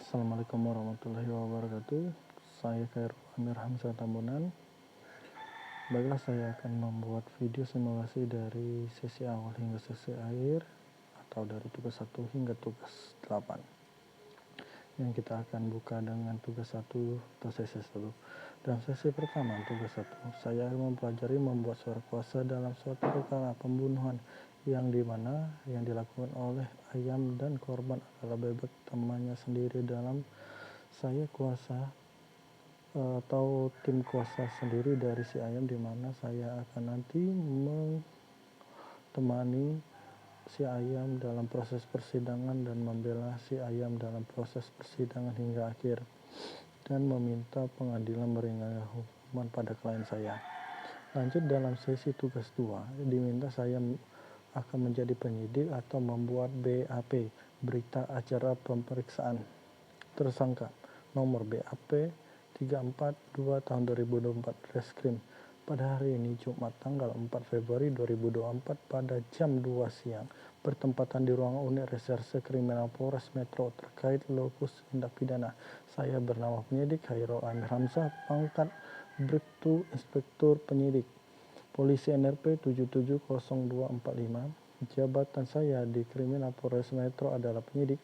Assalamualaikum warahmatullahi wabarakatuh. Saya Khairul Amir Hamzah Tambunan. Baiklah, saya akan membuat video simulasi dari sesi awal hingga sesi akhir atau dari tugas 1 hingga tugas 8. Yang kita akan buka dengan tugas 1 atau sesi 1. Dalam sesi pertama, tugas 1, saya akan mempelajari membuat suara kuasa dalam suatu perkara pembunuhan yang dimana yang dilakukan oleh ayam dan korban adalah bebek temannya sendiri dalam saya kuasa atau tim kuasa sendiri dari si ayam, dimana saya akan nanti menemani si ayam dalam proses persidangan dan membela si ayam dalam proses persidangan hingga akhir, dan meminta pengadilan meringankan hukuman pada klien saya. Lanjut, dalam sesi tugas 2 diminta saya akan menjadi penyidik atau membuat BAP, berita acara pemeriksaan tersangka nomor BAP 342 tahun 2024 Reskrim pada hari ini Jumat tanggal 4 Februari 2024 pada jam 2 siang bertempatan di ruang unit reserse kriminal Polres Metro terkait lokus tindak pidana. Saya bernama penyidik Khairul Amir Hamzah, pangkat Bribtu Inspektur Penyidik Polisi NRP 770245. Jabatan saya di Kriminal Polres Metro adalah penyidik.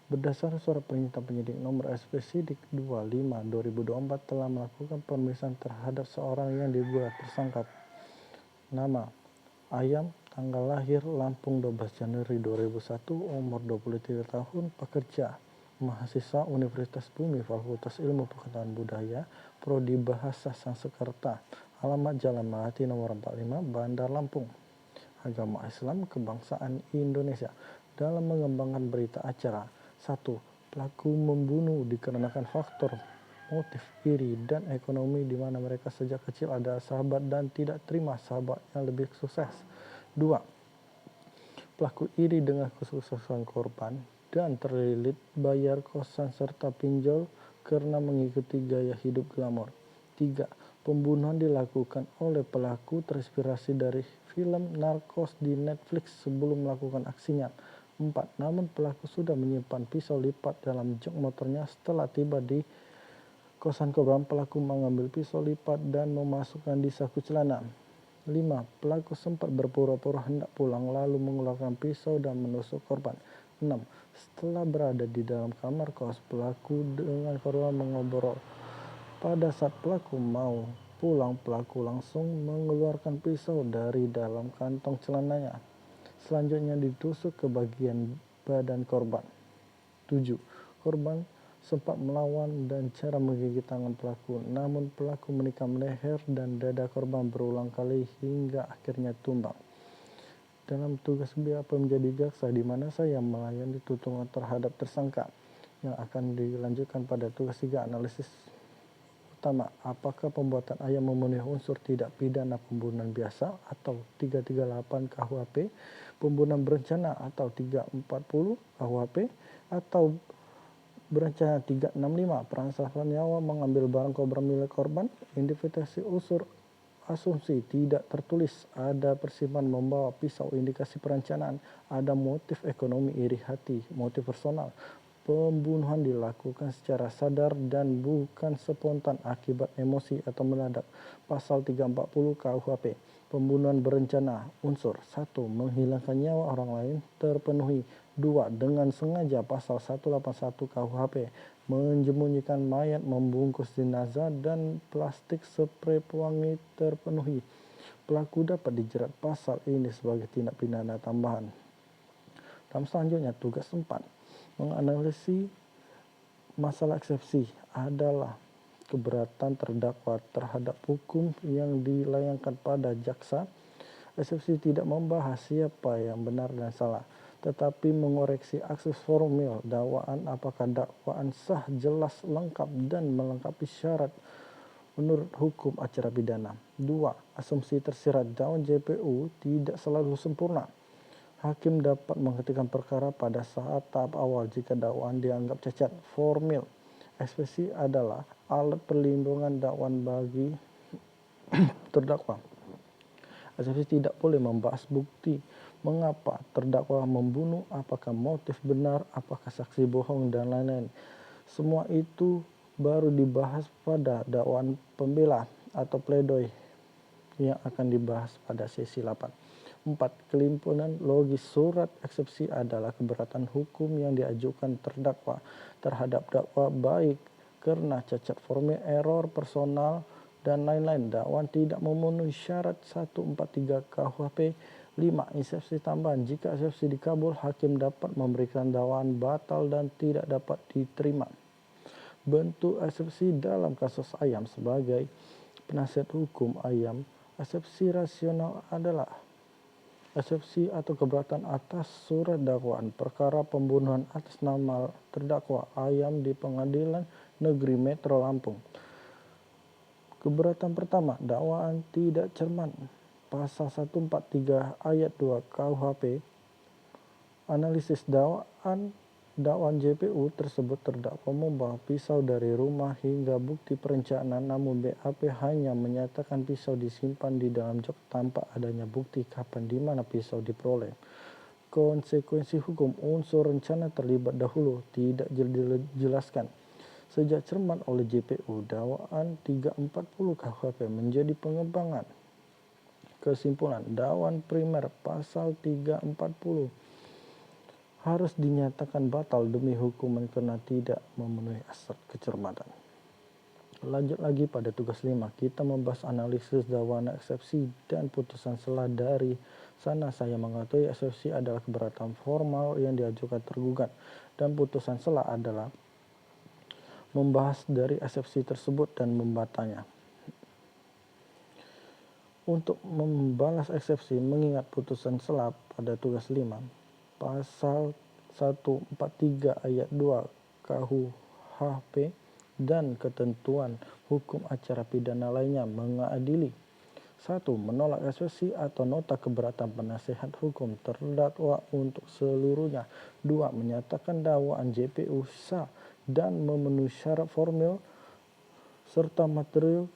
Berdasar surat perintah penyidik nomor SP Sidik 25/2024 telah melakukan pemeriksaan terhadap seorang yang diduga tersangka. Nama: Ayam, tanggal lahir Lampung 12 Januari 2001, umur 23 tahun, pekerja, mahasiswa Universitas Bumi, Fakultas Ilmu Pengetahuan Budaya, Prodi Bahasa Sanskerta, alamat Jalan Melati nomor 45, Bandar Lampung. Agama Islam, kebangsaan Indonesia. Dalam mengembangkan berita acara, 1. Pelaku membunuh dikarenakan faktor motif iri dan ekonomi, di mana mereka sejak kecil ada sahabat dan tidak terima sahabatnya lebih sukses. 2. Pelaku iri dengan kesuksesan korban dan terlilit bayar kosan serta pinjol karena mengikuti gaya hidup glamor. 3. Pembunuhan dilakukan oleh pelaku terinspirasi dari film Narcos di Netflix sebelum melakukan aksinya. 4. Namun pelaku sudah menyimpan pisau lipat dalam jok motornya. Setelah tiba di kosan korban, pelaku mengambil pisau lipat dan memasukkan di saku celana. 5. Pelaku sempat berpura-pura hendak pulang lalu mengeluarkan pisau dan menusuk korban. 6. Setelah berada di dalam kamar kos, pelaku dengan korban mengobrol. Pada saat pelaku mau pulang, pelaku langsung mengeluarkan pisau dari dalam kantong celananya. Selanjutnya ditusuk ke bagian badan korban. 7. Korban sempat melawan dan cara menggigit tangan pelaku, namun pelaku menikam leher dan dada korban berulang kali hingga akhirnya tumbang. Dalam tugas BAP menjadi jaksa, di mana saya melayani tuntutan terhadap tersangka, yang akan dilanjutkan pada tugas 3, analisis utama. Apakah pembuatan ayam memenuhi unsur tidak pidana pembunuhan biasa atau 338 KUHP, pembunuhan berencana atau 340 KUHP, atau berencana 365 perampasan nyawa, mengambil barang korban milik korban. Identifikasi unsur asumsi tidak tertulis, ada persimpanan membawa pisau, indikasi perencanaan, ada motif ekonomi, iri hati, motif personal. Pembunuhan dilakukan secara sadar dan bukan spontan akibat emosi atau mendadak. Pasal 340 KUHP. Pembunuhan berencana. Unsur 1. Menghilangkan nyawa orang lain terpenuhi. 2. Dengan sengaja. Pasal 181 KUHP. Menyembunyikan mayat, membungkus jenazah, dan plastik spray pewangi terpenuhi. Pelaku dapat dijerat pasal ini sebagai tindak pidana tambahan. Dalam selanjutnya, tugas 4. Menganalisis masalah eksepsi adalah keberatan terdakwa terhadap hukum yang dilayangkan pada jaksa. Eksepsi tidak membahas siapa yang benar dan salah, tetapi mengoreksi akses formil dakwaan, apakah dakwaan sah, jelas, lengkap, dan melengkapi syarat menurut hukum acara pidana. 2. Asumsi tersirat dalam JPU tidak selalu sempurna. Hakim dapat menghentikan perkara pada saat tahap awal jika dakwaan dianggap cacat formil. Eksepsi adalah alat perlindungan dakwaan bagi terdakwa. Eksepsi tidak boleh membahas bukti, mengapa terdakwa membunuh, apakah motif benar, apakah saksi bohong, dan lain-lain. Semua itu baru dibahas pada dakwaan pembela atau pledoi yang akan dibahas pada sesi 8. 4. Kelimpunan logis surat eksepsi adalah keberatan hukum yang diajukan terdakwa terhadap dakwa baik karena cacat formil, error personal, dan lain-lain. Dakwaan tidak memenuhi syarat 143 KUHP. 5. Eksepsi tambahan. Jika eksepsi dikabul, hakim dapat memberikan dakwaan batal dan tidak dapat diterima. Bentuk eksepsi dalam kasus Ayam sebagai penasihat hukum Ayam. Eksepsi rasional adalah eksepsi atau keberatan atas surat dakwaan perkara pembunuhan atas nama terdakwa Ayam di Pengadilan Negeri Metro Lampung. Keberatan pertama, dakwaan tidak cermat. Pasal 143 ayat 2 KUHP. Analisis dakwaan JPU tersebut terdakwa membawa pisau dari rumah hingga bukti perencanaan, namun BAP hanya menyatakan pisau disimpan di dalam jok tanpa adanya bukti kapan di mana pisau diperoleh. Konsekuensi hukum unsur rencana terlibat dahulu tidak dijelaskan. Sejak cermat oleh JPU, dakwaan 340 KUHP menjadi pengembangan. Kesimpulan, dakwaan primer pasal 340 harus dinyatakan batal demi hukuman karena tidak memenuhi syarat kecermatan. Lanjut lagi pada tugas 5, kita membahas analisis dakwaan eksepsi dan putusan sela. Dari sana saya mengetahui eksepsi adalah keberatan formal yang diajukan tergugat dan putusan sela adalah membahas dari eksepsi tersebut dan membatanya. Untuk membalas eksepsi mengingat putusan sela pada tugas 5, pasal 143 ayat 2 KUHP dan ketentuan hukum acara pidana lainnya mengadili. 1. Menolak eksepsi atau nota keberatan penasehat hukum terdakwa untuk seluruhnya. 2. Menyatakan dakwaan JPU sah dan memenuhi syarat formil serta material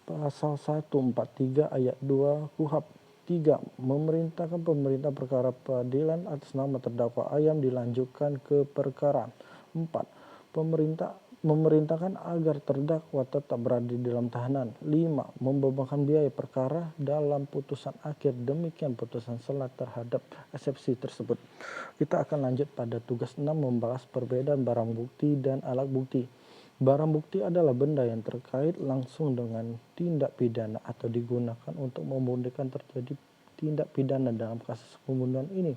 pasal 143 ayat 2 KUHP. 3. Memerintahkan pemerintah perkara peradilan atas nama terdakwa Ayam dilanjutkan ke perkara. 4. Memerintahkan agar terdakwa tetap berada di dalam tahanan. 5. Membebankan biaya perkara dalam putusan akhir. Demikian putusan sela terhadap eksepsi tersebut. Kita akan lanjut pada tugas 6 membahas perbedaan barang bukti dan alat bukti. Barang bukti adalah benda yang terkait langsung dengan tindak pidana atau digunakan untuk membuktikan terjadi tindak pidana dalam kasus pembunuhan ini.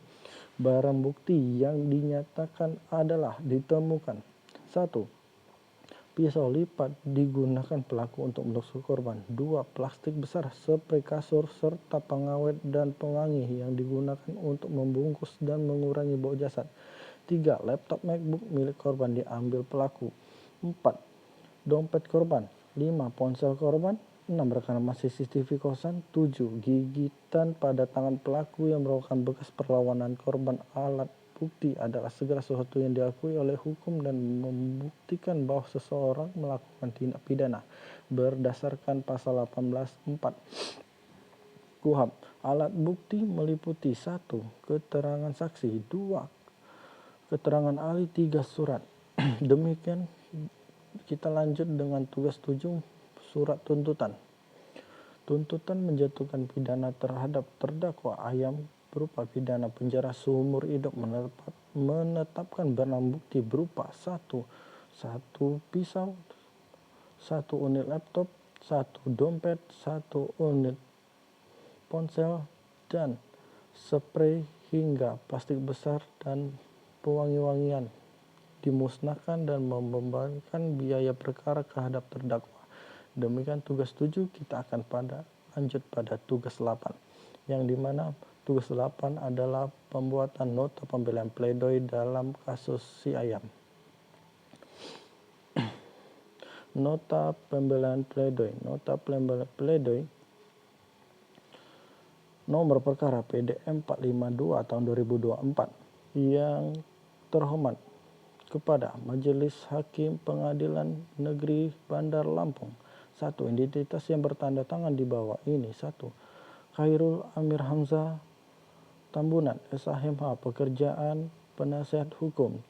Barang bukti yang dinyatakan adalah ditemukan. 1. Pisau lipat digunakan pelaku untuk menusuk korban. 2. Plastik besar, spray kasur, serta pengawet dan pewangi yang digunakan untuk membungkus dan mengurangi bau jasad. 3. Laptop MacBook milik korban diambil pelaku. 4. Dompet korban. 5. Ponsel korban. 6. Rekaman CCTV kosan. 7. Gigitan pada tangan pelaku yang merupakan bekas perlawanan korban. Alat bukti adalah segala sesuatu yang diakui oleh hukum dan membuktikan bahwa seseorang melakukan tindak pidana berdasarkan pasal 18.4 KUHP. Alat bukti meliputi 1. Keterangan saksi. 2. Keterangan ahli. 3. Surat. Demikian kita lanjut dengan tugas 7, surat tuntutan. Tuntutan menjatuhkan pidana terhadap terdakwa Ayam berupa pidana penjara seumur hidup, menetapkan barang bukti berupa 1 pisau, 1 unit laptop, 1 dompet, 1 unit ponsel, dan spray hingga plastik besar dan pewangi-wangian dimusnahkan dan membebankan biaya perkara terhadap terdakwa. Demikian tugas 7. Kita akan lanjut pada tugas 8, yang dimana tugas 8 adalah pembuatan nota pembelaan pledoi dalam kasus si Ayam. Nota pembelaan pledoi. Nota pembelaan pledoi nomor perkara PDM 452 tahun 2024 yang terhormat kepada Majelis Hakim Pengadilan Negeri Bandar Lampung. 1. Identitas yang bertanda tangan di bawah ini. 1. Khairul Amir Hamzah Tambunan, SHMH, pekerjaan penasihat hukum.